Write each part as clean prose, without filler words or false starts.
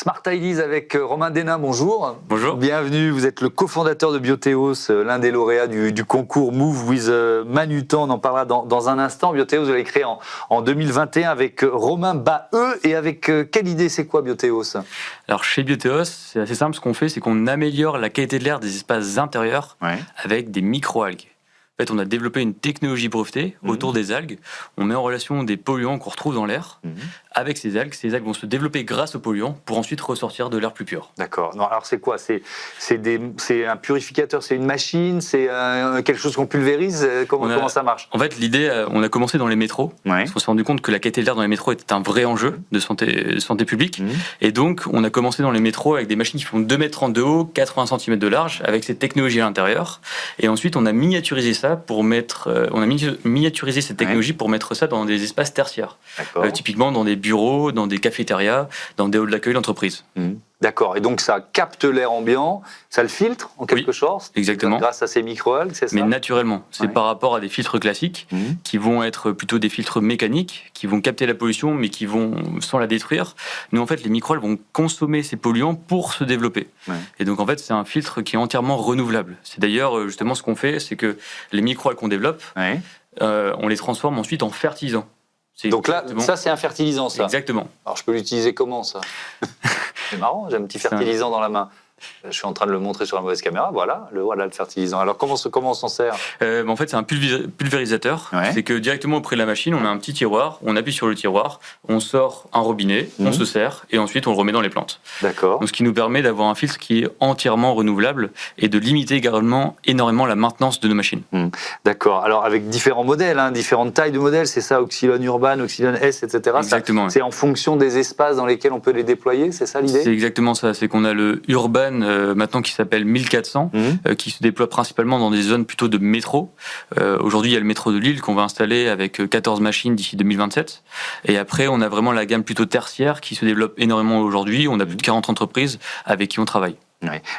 Smart Ideas avec Romain Dénin, bonjour. Bonjour. Bienvenue, vous êtes le cofondateur de Biotheos, l'un des lauréats du concours Move with Manutan. On en parlera dans un instant. Biotheos, vous l'avez créé en 2021 avec Romain Baheux. Et avec quelle idée, c'est quoi Biotheos? Alors chez Biotheos, c'est assez simple, ce qu'on fait, c'est qu'on améliore la qualité de l'air des espaces intérieurs avec des micro-algues. En fait, on a développé une technologie brevetée autour des algues. On met en relation des polluants qu'on retrouve dans l'air avec ces algues. Ces algues vont se développer grâce aux polluants pour ensuite ressortir de l'air plus pur. D'accord. Non, alors c'est quoi? C'est un purificateur, c'est une machine, c'est quelque chose qu'on pulvérise? Comment ça marche? En fait, l'idée, on a commencé dans les métros. Parce qu'on s'est rendu compte que la qualité de l'air dans les métros était un vrai enjeu de santé publique. Et donc, on a commencé dans les métros avec des machines qui font 2,30 m de haut, 80 cm de large, avec cette technologie à l'intérieur. Et ensuite, on a miniaturisé ça pour miniaturisé cette technologie pour mettre ça dans des espaces tertiaires. Typiquement dans des bureaux, dans des cafétérias, dans des halls d'accueil d'entreprise. D'accord, et donc ça capte l'air ambiant, ça le filtre en quelque sorte, exactement. Grâce à ces micro-algues, c'est ça? Mais naturellement, c'est par rapport à des filtres classiques qui vont être plutôt des filtres mécaniques, qui vont capter la pollution mais qui vont sans la détruire. Nous en fait, les micro-algues vont consommer ces polluants pour se développer. Et donc en fait, c'est un filtre qui est entièrement renouvelable. C'est d'ailleurs justement ce qu'on fait, c'est que les micro-algues qu'on développe, on les transforme ensuite en fertilisants. Donc là, ça c'est un fertilisant, ça. Exactement. Alors je peux l'utiliser comment, ça? C'est marrant, j'ai un petit fertilisant dans la main. Je suis en train de le montrer sur la mauvaise caméra, voilà le fertilisant. Alors comment on s'en sert? En fait, c'est un pulvérisateur. C'est que directement auprès de la machine, on a un petit tiroir, on appuie sur le tiroir, on sort un robinet, on se sert et ensuite on le remet dans les plantes. D'accord. Donc, ce qui nous permet d'avoir un filtre qui est entièrement renouvelable et de limiter également énormément la maintenance de nos machines. D'accord. Alors avec différents modèles, différentes tailles de modèles, c'est ça, Oxylone Urban, Oxylone S, etc. Exactement. C'est en fonction des espaces dans lesquels on peut les déployer, c'est ça l'idée? C'est exactement ça. C'est qu'on a le Urban maintenant qui s'appelle 1400, qui se déploie principalement dans des zones plutôt de métro. Aujourd'hui, il y a le métro de Lille qu'on va installer avec 14 machines d'ici 2027. Et après, on a vraiment la gamme plutôt tertiaire qui se développe énormément aujourd'hui. On a plus de 40 entreprises avec qui on travaille.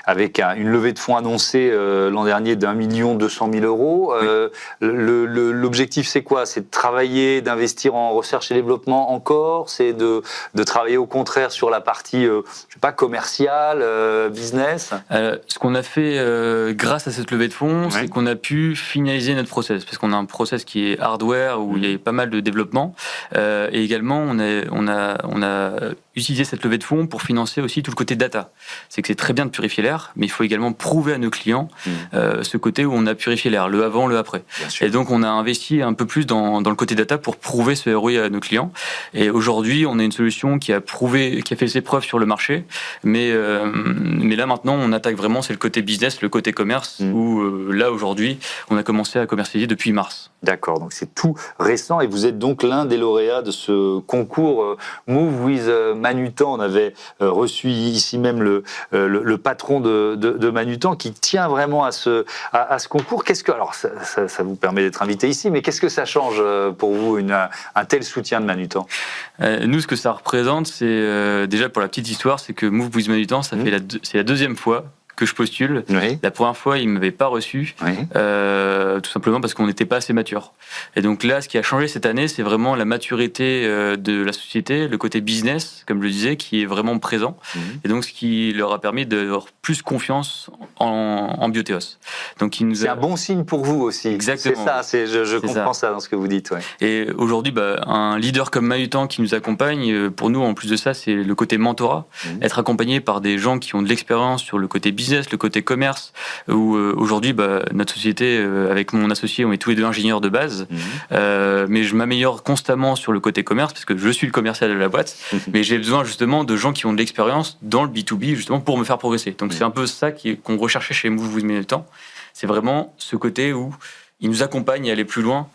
Avec une levée de fonds annoncée l'an dernier d'1 200 000 €. L'objectif, c'est quoi? C'est de travailler, d'investir en recherche et développement encore? C'est de travailler au contraire sur la partie, je sais pas, commerciale, business? Ce qu'on a fait grâce à cette levée de fonds, c'est qu'on a pu finaliser notre process, parce qu'on a un process qui est hardware où il y a pas mal de développement, et également on a utilisé cette levée de fonds pour financer aussi tout le côté data. C'est que c'est très bien de purifier l'air, mais il faut également prouver à nos clients ce côté où on a purifié l'air, le avant, le après. Et donc on a investi un peu plus dans le côté data pour prouver ce ROI à nos clients. Et aujourd'hui, on a une solution qui a fait ses preuves sur le marché, mais là maintenant on attaque vraiment, c'est le côté business, le côté commerce, où là aujourd'hui on a commencé à commercialiser depuis mars. D'accord, donc c'est tout récent et vous êtes donc l'un des lauréats de ce concours Move with Manutan. On avait reçu ici même le patron de Manutan qui tient vraiment à ce concours. Alors ça vous permet d'être invité ici, mais qu'est-ce que ça change pour vous un tel soutien de Manutan? Nous, ce que ça représente, c'est déjà pour la petite histoire, c'est que Move with Manutan, c'est la deuxième fois que je postule. La première fois, ils ne m'avaient pas reçu, tout simplement parce qu'on n'était pas assez mature. Et donc là, ce qui a changé cette année, c'est vraiment la maturité de la société, le côté business, comme je le disais, qui est vraiment présent. Et donc, ce qui leur a permis d'avoir plus confiance en Biotheos. C'est un bon signe pour vous aussi. Exactement. C'est ça, je comprends ça dans ce que vous dites. Et aujourd'hui, un leader comme Manutan qui nous accompagne, pour nous, en plus de ça, c'est le côté mentorat. Être accompagné par des gens qui ont de l'expérience sur le côté business, le côté commerce, où aujourd'hui, notre société, avec mon associé, on est tous les deux ingénieurs de base, mais je m'améliore constamment sur le côté commerce, parce que je suis le commercial de la boîte, mais j'ai besoin justement de gens qui ont de l'expérience dans le B2B, justement, pour me faire progresser. Donc c'est un peu ça qu'on recherchait chez Move with Manutan. C'est vraiment ce côté où il nous accompagne à aller plus loin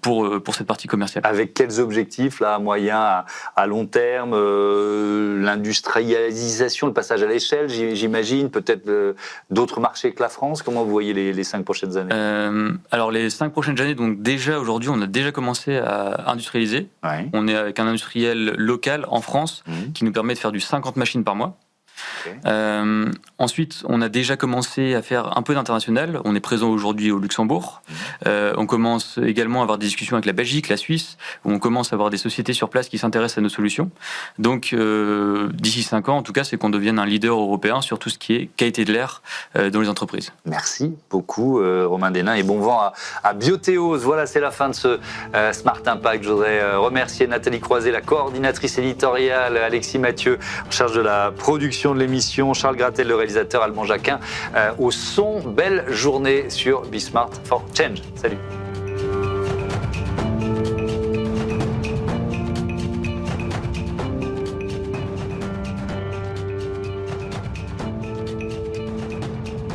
pour cette partie commerciale. Avec quels objectifs, là, à moyen, à long terme, l'industrialisation, le passage à l'échelle, j'imagine, peut-être d'autres marchés que la France? Comment vous voyez les 5 prochaines années? Alors, les 5 prochaines années, donc déjà aujourd'hui, on a déjà commencé à industrialiser. On est avec un industriel local en France qui nous permet de faire du 50 machines par mois. Okay. Ensuite, on a déjà commencé à faire un peu d'international. On est présent aujourd'hui au Luxembourg. On commence également à avoir des discussions avec la Belgique, la Suisse, où on commence à avoir des sociétés sur place qui s'intéressent à nos solutions. Donc, d'ici 5 ans, en tout cas, c'est qu'on devienne un leader européen sur tout ce qui est qualité de l'air dans les entreprises. Merci beaucoup, Romain Desnains, et bon vent à Bioteos. Voilà, c'est la fin de ce Smart Impact. Je voudrais remercier Nathalie Croiset, la coordinatrice éditoriale, Alexis Mathieu, en charge de la production de l'émission, Charles Gratel, le réalisateur, Alban Jacquin, au son. Belle journée sur Be Smart for Change. Salut.